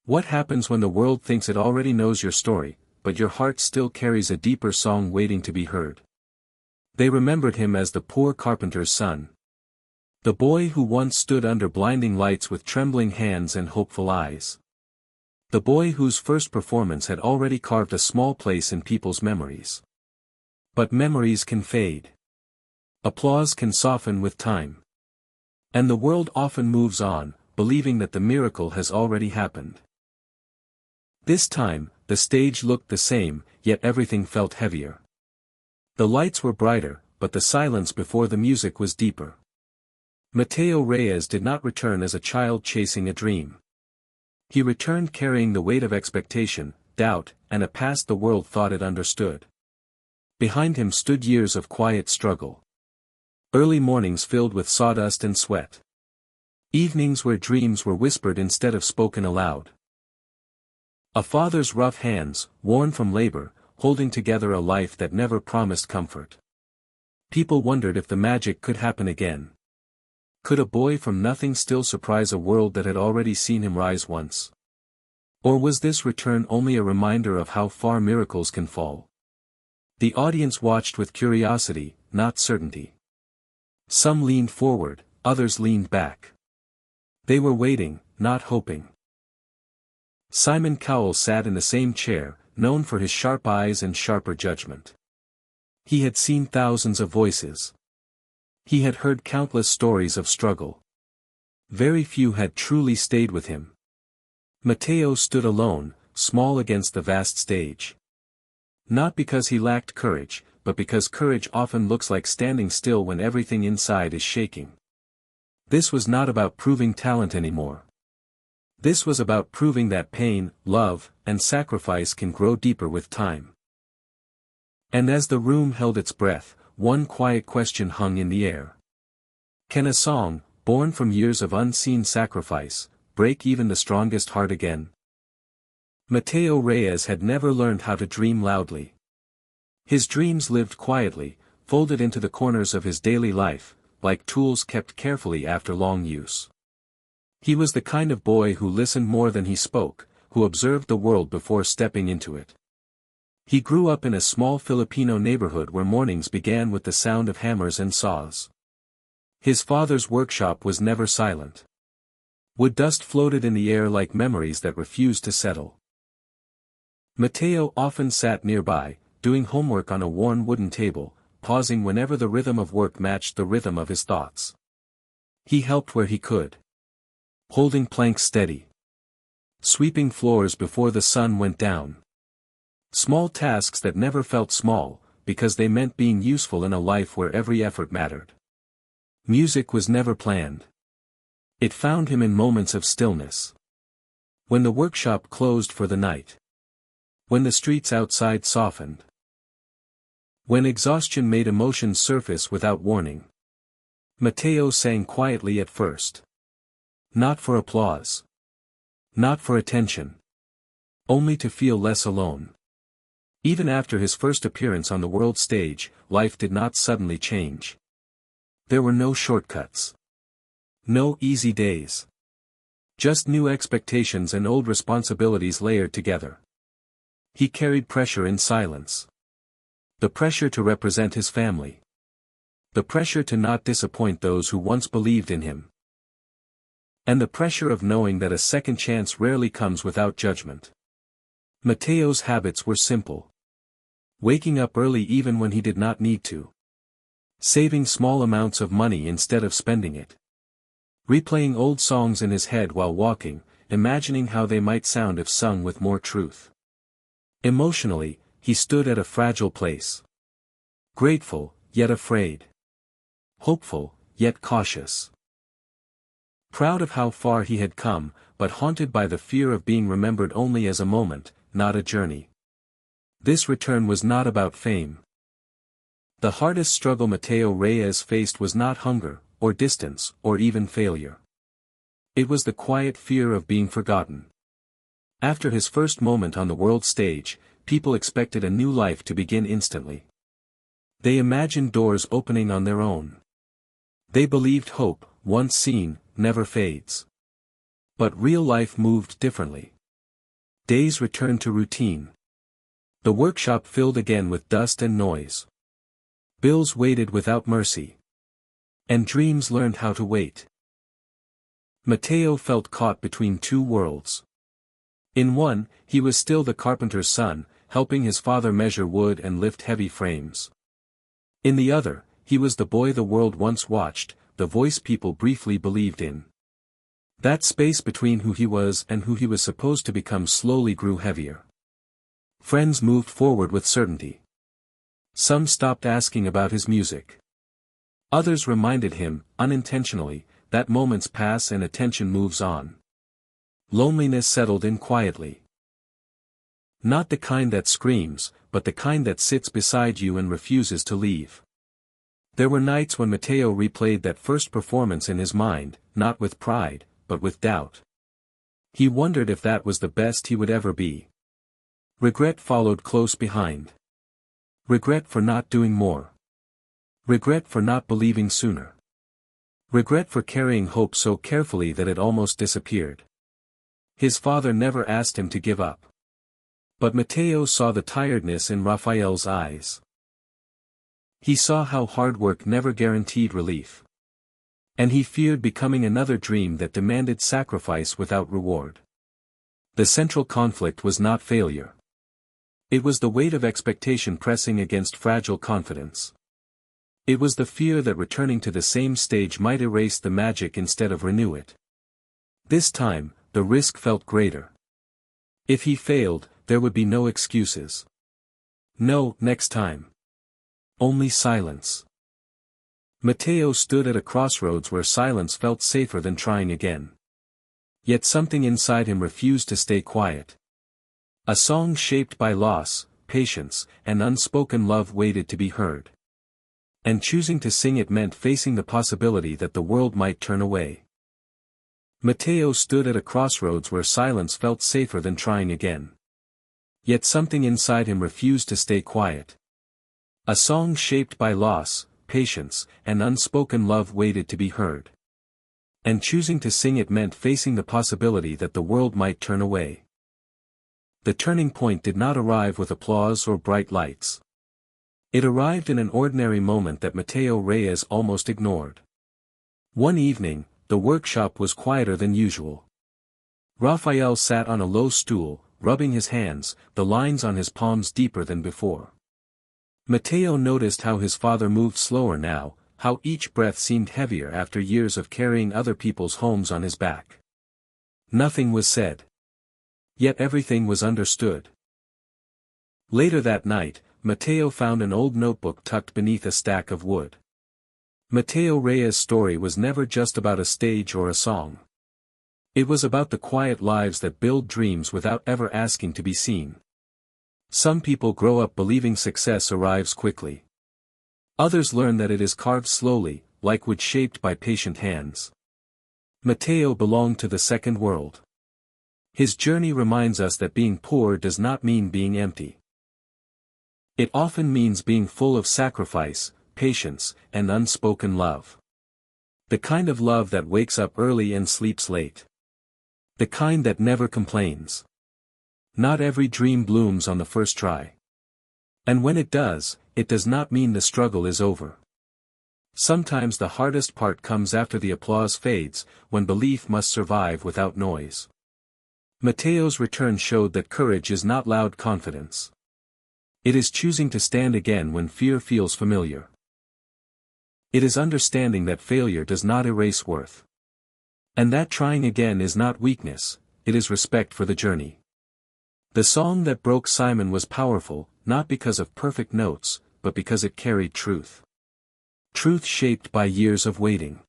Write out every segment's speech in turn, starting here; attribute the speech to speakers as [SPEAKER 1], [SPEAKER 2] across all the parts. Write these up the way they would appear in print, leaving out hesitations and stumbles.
[SPEAKER 1] What happens when the world thinks it already knows your story, but your heart still carries a deeper song waiting to be heard? They remembered him as the poor carpenter's son. The boy who once stood under blinding lights with trembling hands and hopeful eyes. The boy whose first performance had already carved a small place in people's memories. But memories can fade. Applause can soften with time. And the world often moves on, believing that the miracle has already happened. This time, the stage looked the same, yet everything felt heavier. The lights were brighter, but the silence before the music was deeper. Mateo Reyes did not return as a child chasing a dream. He returned carrying the weight of expectation, doubt, and a past the world thought it understood. Behind him stood years of quiet struggle. Early mornings filled with sawdust and sweat. Evenings where dreams were whispered instead of spoken aloud. A father's rough hands, worn from labor, holding together a life that never promised comfort. People wondered if the magic could happen again. Could a boy from nothing still surprise a world that had already seen him rise once? Or was this return only a reminder of how far miracles can fall? The audience watched with curiosity, not certainty. Some leaned forward, others leaned back. They were waiting, not hoping. Simon Cowell sat in the same chair, known for his sharp eyes and sharper judgment. He had seen thousands of voices. He had heard countless stories of struggle. Very few had truly stayed with him. Mateo stood alone, small against the vast stage. Not because he lacked courage, but because courage often looks like standing still when everything inside is shaking. This was not about proving talent anymore. This was about proving that pain, love, and sacrifice can grow deeper with time. And as the room held its breath, one quiet question hung in the air. Can a song, born from years of unseen sacrifice, break even the strongest heart again? Mateo Reyes had never learned how to dream loudly. His dreams lived quietly, folded into the corners of his daily life, like tools kept carefully after long use. He was the kind of boy who listened more than he spoke, who observed the world before stepping into it. He grew up in a small Filipino neighborhood where mornings began with the sound of hammers and saws. His father's workshop was never silent. Wood dust floated in the air like memories that refused to settle. Mateo often sat nearby, doing homework on a worn wooden table, pausing whenever the rhythm of work matched the rhythm of his thoughts. He helped where he could. Holding planks steady. Sweeping floors before the sun went down. Small tasks that never felt small, because they meant being useful in a life where every effort mattered. Music was never planned. It found him in moments of stillness. When the workshop closed for the night. When the streets outside softened. When exhaustion made emotions surface without warning. Mateo sang quietly at first. Not for applause. Not for attention. Only to feel less alone. Even after his first appearance on the world stage, life did not suddenly change. There were no shortcuts. No easy days. Just new expectations and old responsibilities layered together. He carried pressure in silence. The pressure to represent his family. The pressure to not disappoint those who once believed in him. And the pressure of knowing that a second chance rarely comes without judgment. Mateo's habits were simple. Waking up early even when he did not need to. Saving small amounts of money instead of spending it. Replaying old songs in his head while walking, imagining how they might sound if sung with more truth. Emotionally, he stood at a fragile place. Grateful, yet afraid. Hopeful, yet cautious. Proud of how far he had come, but haunted by the fear of being remembered only as a moment, not a journey. This return was not about fame. The hardest struggle Mateo Reyes faced was not hunger, or distance, or even failure. It was the quiet fear of being forgotten. After his first moment on the world stage, people expected a new life to begin instantly. They imagined doors opening on their own. They believed hope, once seen, never fades. But real life moved differently. Days returned to routine. The workshop filled again with dust and noise. Bills waited without mercy. And dreams learned how to wait. Mateo felt caught between two worlds. In one, he was still the carpenter's son, helping his father measure wood and lift heavy frames. In the other, he was the boy the world once watched, the voice people briefly believed in. That space between who he was and who he was supposed to become slowly grew heavier. Friends moved forward with certainty. Some stopped asking about his music. Others reminded him, unintentionally, that moments pass and attention moves on. Loneliness settled in quietly. Not the kind that screams, but the kind that sits beside you and refuses to leave. There were nights when Mateo replayed that first performance in his mind, not with pride, but with doubt. He wondered if that was the best he would ever be. Regret followed close behind. Regret for not doing more. Regret for not believing sooner. Regret for carrying hope so carefully that it almost disappeared. His father never asked him to give up. But Mateo saw the tiredness in Raphael's eyes. He saw how hard work never guaranteed relief. And he feared becoming another dream that demanded sacrifice without reward. The central conflict was not failure. It was the weight of expectation pressing against fragile confidence. It was the fear that returning to the same stage might erase the magic instead of renew it. This time, the risk felt greater. If he failed, there would be no excuses. No next time. Only silence. Mateo stood at a crossroads where silence felt safer than trying again. Yet something inside him refused to stay quiet. A song shaped by loss, patience, and unspoken love waited to be heard. And choosing to sing it meant facing the possibility that the world might turn away. Mateo stood at a crossroads where silence felt safer than trying again. Yet something inside him refused to stay quiet. A song shaped by loss, patience, and unspoken love waited to be heard. And choosing to sing it meant facing the possibility that the world might turn away. The turning point did not arrive with applause or bright lights. It arrived in an ordinary moment that Mateo Reyes almost ignored. One evening, the workshop was quieter than usual. Raphael sat on a low stool, rubbing his hands, the lines on his palms deeper than before. Mateo noticed how his father moved slower now, how each breath seemed heavier after years of carrying other people's homes on his back. Nothing was said. Yet everything was understood. Later that night, Mateo found an old notebook tucked beneath a stack of wood. Mateo Reyes' story was never just about a stage or a song. It was about the quiet lives that build dreams without ever asking to be seen. Some people grow up believing success arrives quickly. Others learn that it is carved slowly, like wood shaped by patient hands. Mateo belonged to the second world. His journey reminds us that being poor does not mean being empty. It often means being full of sacrifice, patience, and unspoken love. The kind of love that wakes up early and sleeps late. The kind that never complains. Not every dream blooms on the first try. And when it does not mean the struggle is over. Sometimes the hardest part comes after the applause fades, when belief must survive without noise. Mateo's return showed that courage is not loud confidence. It is choosing to stand again when fear feels familiar. It is understanding that failure does not erase worth. And that trying again is not weakness, it is respect for the journey. The song that broke Simon was powerful, not because of perfect notes, but because it carried truth. Truth shaped by years of waiting.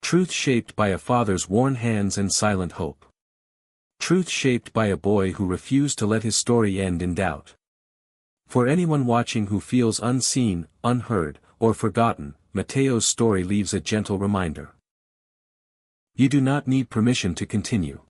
[SPEAKER 1] Truth shaped by a father's worn hands and silent hope. Truth shaped by a boy who refused to let his story end in doubt. For anyone watching who feels unseen, unheard, or forgotten, Mateo's story leaves a gentle reminder. You do not need permission to continue.